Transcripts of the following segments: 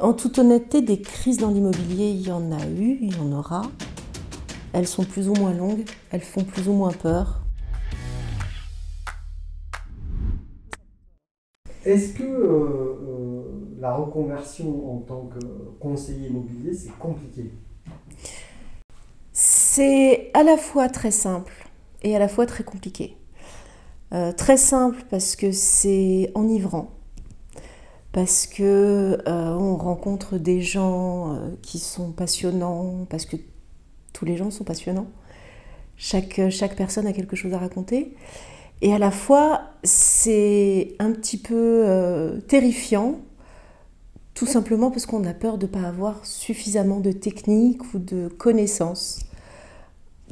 En toute honnêteté, des crises dans l'immobilier, il y en a eu, il y en aura. Elles sont plus ou moins longues, elles font plus ou moins peur. Est-ce que la reconversion en tant que conseiller immobilier, c'est compliqué? C'est à la fois très simple et à la fois très compliqué. Très simple parce que c'est enivrant, parce que on rencontre des gens qui sont passionnants, parce que tous les gens sont passionnants. Chaque personne a quelque chose à raconter. Et à la fois, c'est un petit peu terrifiant, tout simplement parce qu'on a peur de ne pas avoir suffisamment de technique ou de connaissances.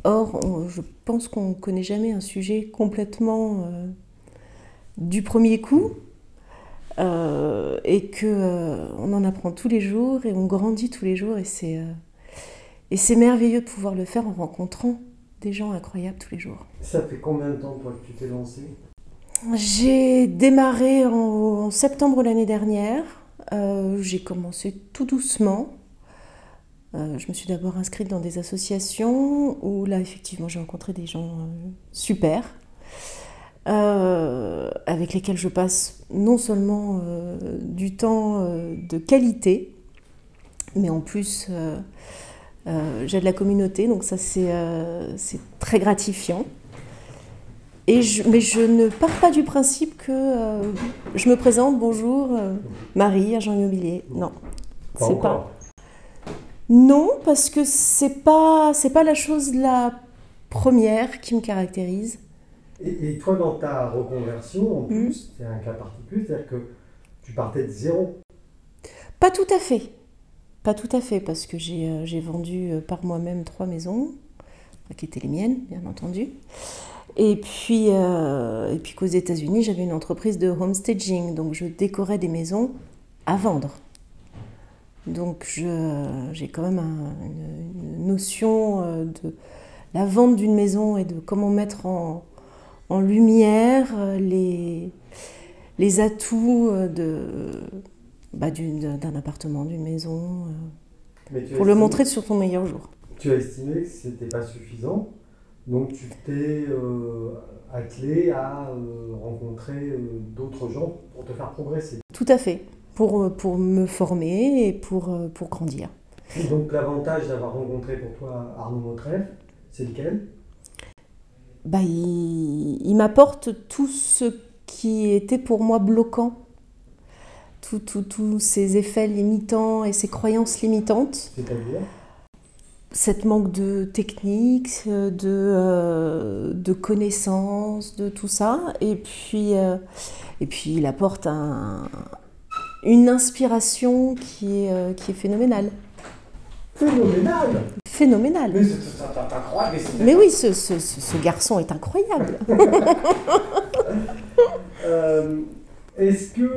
Or, je pense qu'on ne connaît jamais un sujet complètement du premier coup et qu'on en apprend tous les jours et on grandit tous les jours. Et c'est merveilleux de pouvoir le faire en rencontrant des gens incroyables tous les jours. Ça fait combien de temps, toi, que tu t'es lancée? J'ai démarré en septembre l'année dernière. J'ai commencé tout doucement. Je me suis d'abord inscrite dans des associations où là, effectivement, j'ai rencontré des gens super, avec lesquels je passe non seulement du temps de qualité, mais en plus, j'ai de la communauté, donc ça, c'est très gratifiant. Mais je ne pars pas du principe que je me présente, bonjour, Marie, agent immobilier. Non, c'est pas. Non, parce que c'est pas la chose la première qui me caractérise. Et toi, dans ta reconversion, en plus, c'est un cas particulier, c'est-à-dire que tu partais de zéro. Pas tout à fait. Pas tout à fait, parce que j'ai vendu par moi-même 3 maisons, qui étaient les miennes, bien entendu. Et puis qu'aux États-Unis, j'avais une entreprise de homestaging, donc je décorais des maisons à vendre. Donc j'ai quand même une notion de la vente d'une maison et de comment mettre en lumière les atouts d'un appartement, d'une maison, pour le montrer sur son meilleur jour. Tu as estimé que ce n'était pas suffisant, donc tu t'es attelé à rencontrer d'autres gens pour te faire progresser. Tout à fait. Pour me former et pour grandir. Et donc l'avantage d'avoir rencontré pour toi Arnaud Motreff, c'est lequel? Il m'apporte tout ce qui était pour moi bloquant, tous ces effets limitants et ces croyances limitantes. C'est-à-dire? Cette manque de technique, de connaissances, de tout ça. Et puis il apporte une inspiration qui est phénoménale. Phénoménale! Phénoménale. Mais c'est incroyable. Mais oui, ce garçon est incroyable. Est-ce que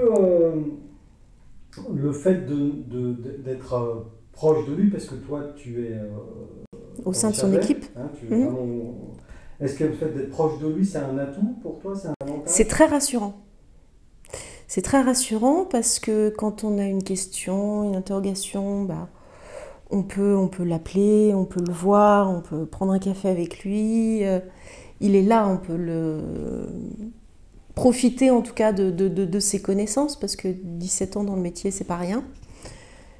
le fait d'être proche de lui, parce que toi tu es au sein de son équipe, hein, est-ce que le fait d'être proche de lui, c'est un atout pour toi, c'est un avantage? C'est très rassurant. C'est très rassurant parce que quand on a une question, une interrogation, on peut l'appeler, on peut le voir, on peut prendre un café avec lui. Il est là, on peut profiter en tout cas de ses connaissances parce que 17 ans dans le métier, c'est pas rien.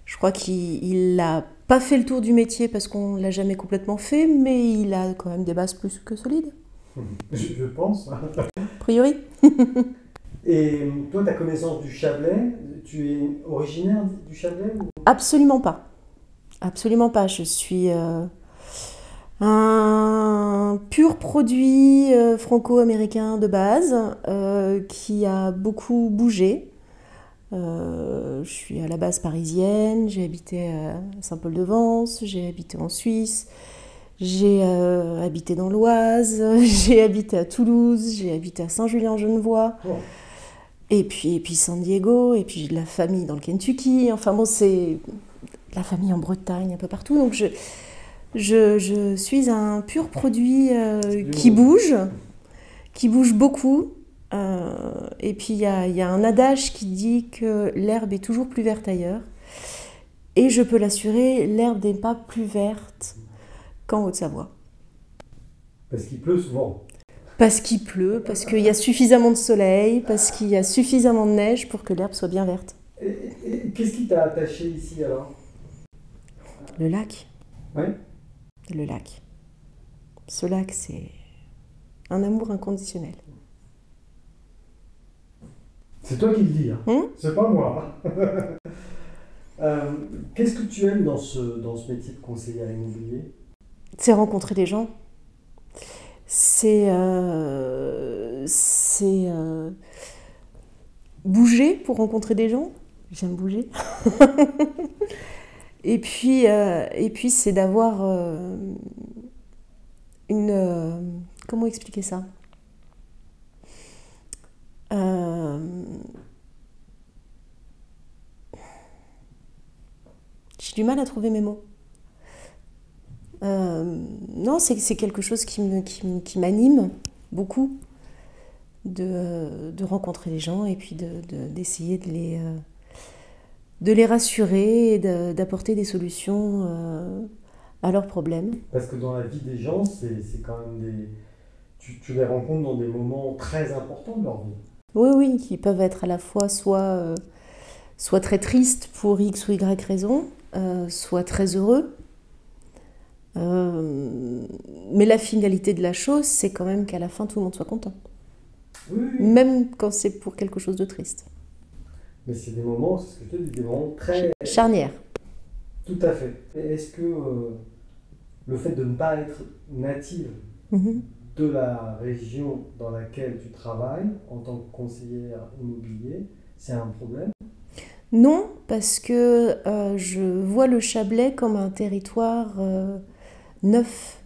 Je crois qu'il n'a pas fait le tour du métier parce qu'on ne l'a jamais complètement fait, mais il a quand même des bases plus que solides. Je pense. A priori. Et toi, ta connaissance du Chablais, tu es originaire du Chablais ou... Absolument pas. Absolument pas. Je suis un pur produit franco-américain de base qui a beaucoup bougé. Je suis à la base parisienne, j'ai habité à Saint-Paul-de-Vence, j'ai habité en Suisse, j'ai habité dans l'Oise, j'ai habité à Toulouse, j'ai habité à Saint-Julien-en-Genevois. Oh. Et puis San Diego, et puis j'ai de la famille dans le Kentucky, enfin bon, c'est la famille en Bretagne, un peu partout. Donc je suis un pur produit qui bouge beaucoup. Et puis il y a un adage qui dit que l'herbe est toujours plus verte ailleurs. Et je peux l'assurer, l'herbe n'est pas plus verte qu'en Haute-Savoie. Parce qu'il pleut souvent. Parce qu'il pleut, parce qu'il y a suffisamment de soleil, parce qu'il y a suffisamment de neige pour que l'herbe soit bien verte. Et qu'est-ce qui t'a attaché ici alors? Le lac. Oui. Le lac. Ce lac, c'est un amour inconditionnel. C'est toi qui le dis, hein. C'est pas moi. Qu'est-ce que tu aimes dans ce métier de conseiller immobilier? C'est rencontrer des gens. C'est bouger pour rencontrer des gens. J'aime bouger. Et puis c'est d'avoir comment expliquer ça? J'ai du mal à trouver mes mots. Non, c'est quelque chose qui m'anime beaucoup, de rencontrer les gens et puis d'essayer de les rassurer et d'apporter des solutions à leurs problèmes. Parce que dans la vie des gens, c'est quand même tu les rencontres dans des moments très importants de leur vie. Oui, oui, qui peuvent être à la fois soit très tristes pour X ou Y raison, soit très heureux. Mais la finalité de la chose, c'est quand même qu'à la fin, tout le monde soit content. Oui, oui. Même quand c'est pour quelque chose de triste. Mais c'est des moments, c'est ce que je te dis, des moments très... Charnières. Tout à fait. Et est-ce que le fait de ne pas être native de la région dans laquelle tu travailles en tant que conseillère immobilier, c'est un problème? Non, parce que je vois le Chablais comme un territoire neuf.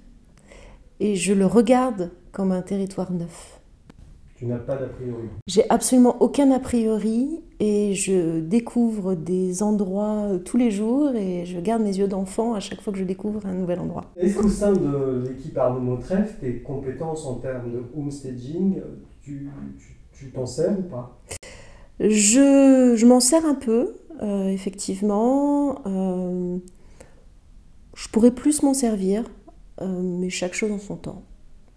Et je le regarde comme un territoire neuf. Tu n'as pas d'a priori? J'ai absolument aucun a priori et je découvre des endroits tous les jours et je garde mes yeux d'enfant à chaque fois que je découvre un nouvel endroit. Est-ce qu'au sein de l'équipe Arnaud Mautref, tes compétences en termes de homestaging, tu t'en sers ou pas? Je m'en sers un peu, effectivement. Je pourrais plus m'en servir, mais chaque chose en son temps.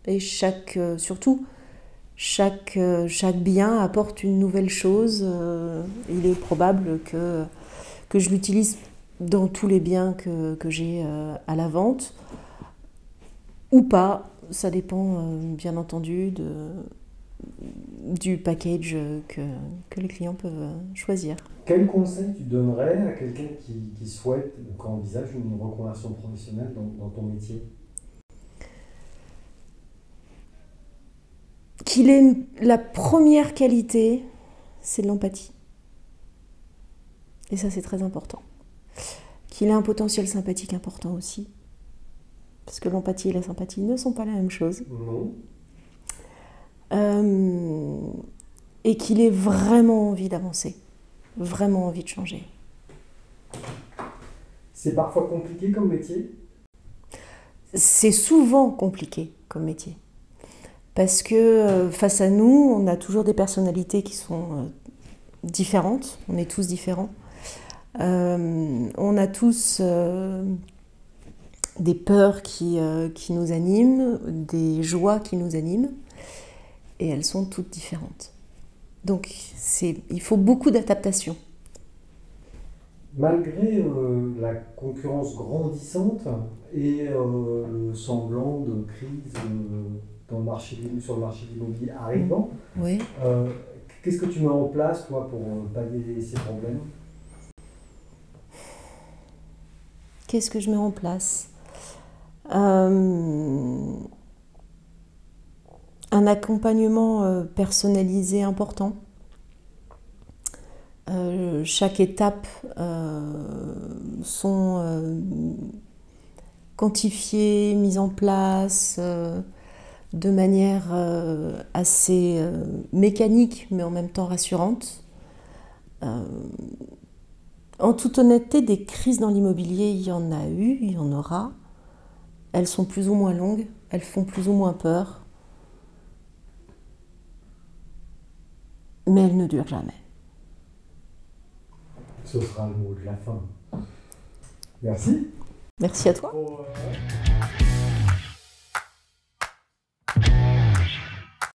Et surtout, chaque bien apporte une nouvelle chose. Il est probable que je l'utilise dans tous les biens que j'ai à la vente, ou pas. Ça dépend, bien entendu, du package que les clients peuvent choisir. Quel conseil tu donnerais à quelqu'un qui souhaite ou qui envisage une reconversion professionnelle dans ton métier? La première qualité, c'est de l'empathie. Et ça, c'est très important. Qu'il ait un potentiel sympathique important aussi. Parce que l'empathie et la sympathie ne sont pas la même chose. Non. Et qu'il ait vraiment envie d'avancer. Vraiment envie de changer. C'est parfois compliqué comme métier? C'est souvent compliqué comme métier. Parce que face à nous, on a toujours des personnalités qui sont différentes. On est tous différents. On a tous des peurs qui nous animent, des joies qui nous animent. Et elles sont toutes différentes. Donc il faut beaucoup d'adaptation. Malgré la concurrence grandissante et le semblant de crise sur le marché de l'immobilier arrivant, Oui. Qu'est-ce que tu mets en place, toi, pour pallier ces problèmes? Qu'est-ce que je mets en place? Un accompagnement personnalisé important. Chaque étape sont quantifiées, mises en place de manière assez mécanique, mais en même temps rassurante. En toute honnêteté, des crises dans l'immobilier, il y en a eu, il y en aura. Elles sont plus ou moins longues, elles font plus ou moins peur, mais elles ne durent jamais. Ce sera le mot de la fin. Merci. Merci à toi. Pour,